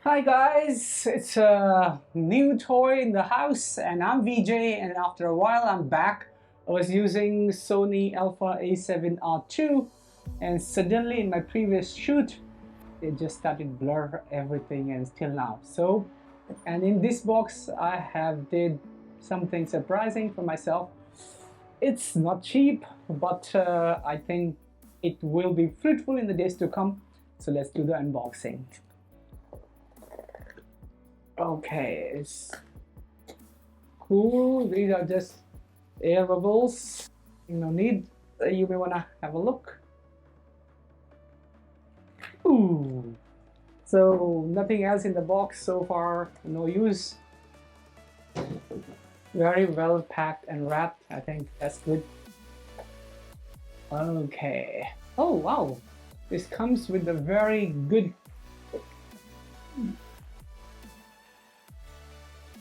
Hi guys, it's a new toy in the house and I'm VJ, and after a while I'm back. I was using Sony Alpha A7R II and suddenly in my previous shoot it just started blur everything and still now. And in this box I have did something surprising for myself. It's not cheap, but I think it will be fruitful in the days to come. So let's do the unboxing. Okay, it's cool. These are just air bubbles. No need. You may wanna have a look. Ooh. So nothing else in the box so far. No use. Very well packed and wrapped. I think that's good. Okay. Oh wow. This comes with a very good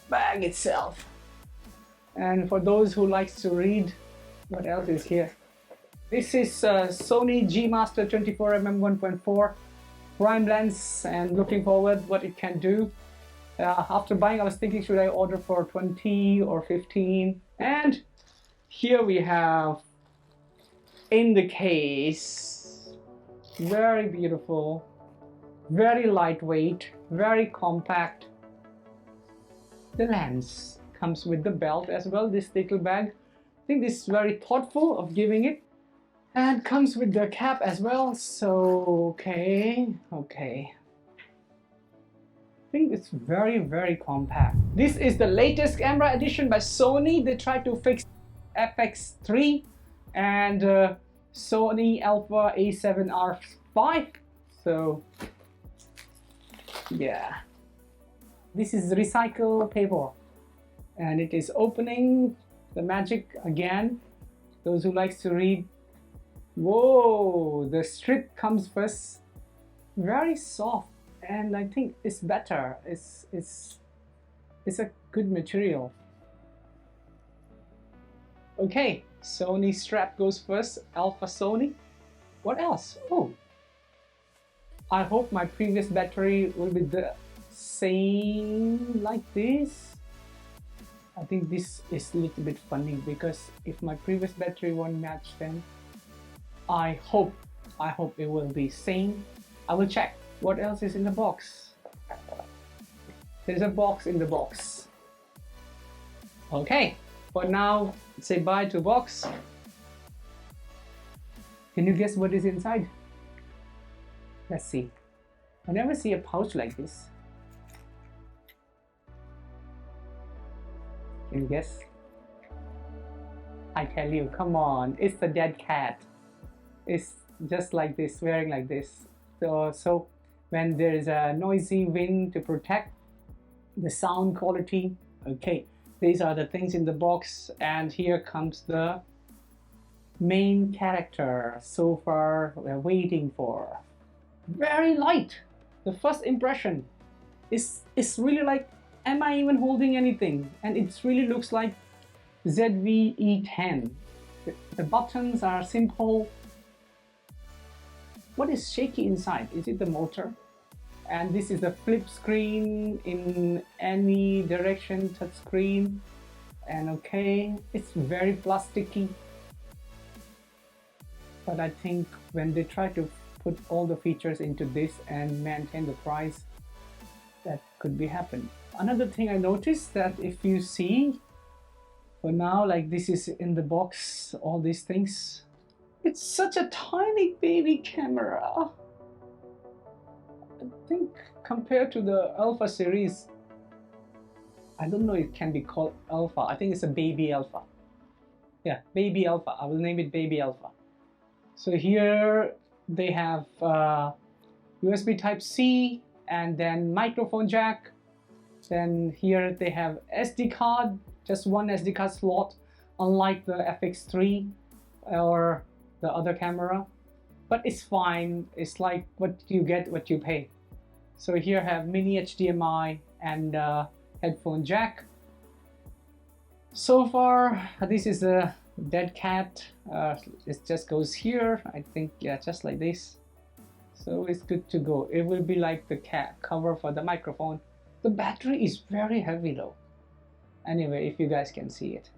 bag itself. And for those who likes to read, what else is here? This is Sony GMaster 24mm 1.4 prime lens, and looking forward what it can do. After buying I was thinking, should I order for 20 or 15? And here we have in the case, very beautiful, very lightweight, very compact. The lens comes with the belt as well, this little bag. I think this is very thoughtful of giving it, and comes with the cap as well. So okay. I think it's very compact. This is the latest camera edition by Sony. They tried to fix FX3 and Sony Alpha A7R5. So yeah, this is recycled paper and it is opening. The magic again, those who likes to read. Whoa, the strip comes first. Very soft, and I think it's better. It's a good material. Okay, Sony strap goes first. Alpha Sony. What else? Oh, I hope my previous battery will be the same like this. I think this is a little bit funny because if my previous battery won't match, then I hope it will be same. I will check what else is in the box. There's a box in the box. Okay, for now, say bye to box. Can you guess what is inside? Let's see. I never see a pouch like this. Can you guess? I tell you, come on, it's the dead cat. It's just like this, wearing like this. So when there is a noisy wind to protect the sound quality. Okay, these are the things in the box, and here comes the main character so far we're waiting for. Very light. The first impression is really like, am I even holding anything? And it really looks like ZV-E10. The buttons are simple. What is shaky inside? Is it the motor? And this is the flip screen in any direction, touch screen. And okay, it's very plasticky. But I think when they try to put all the features into this and maintain the price, that could be happen. Another thing I noticed, that if you see, for now, like this is in the box, all these things, it's such a tiny baby camera. I think compared to the Alpha series, I don't know, it can be called Alpha. I think it's a baby Alpha. Yeah, baby Alpha. I will name it baby Alpha. So here they have USB Type-C and then microphone jack. Then here they have SD card, just one SD card slot, unlike the FX3 or the other camera. But it's fine. It's like what you get, what you pay. So here I have mini HDMI and headphone jack. So far, this is a dead cat. It just goes here. I think, yeah, just like this. So it's good to go. It will be like the cover for the microphone. The battery is very heavy though. Anyway, if you guys can see it.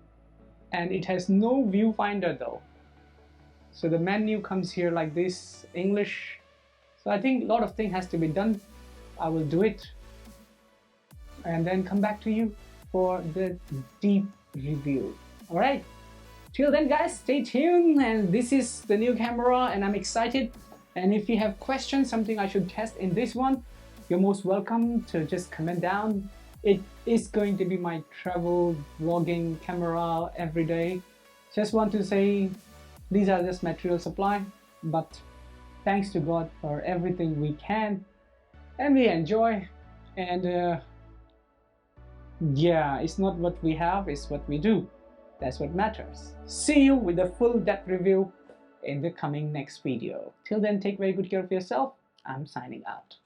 And it has no viewfinder though. So the menu comes here like this, English. So I think a lot of things has to be done. I will do it and then come back to you for the deep review. All right. Till then, guys, stay tuned. And this is the new camera and I'm excited. And if you have questions, something I should test in this one, you're most welcome to just comment down. It is going to be my travel vlogging camera every day. Just want to say these are just material supply, but thanks to God for everything we can and we enjoy. And yeah, it's not what we have, it's what we do. That's what matters. See you with a full depth review in the coming next video. Till then, take very good care of yourself. I'm signing out.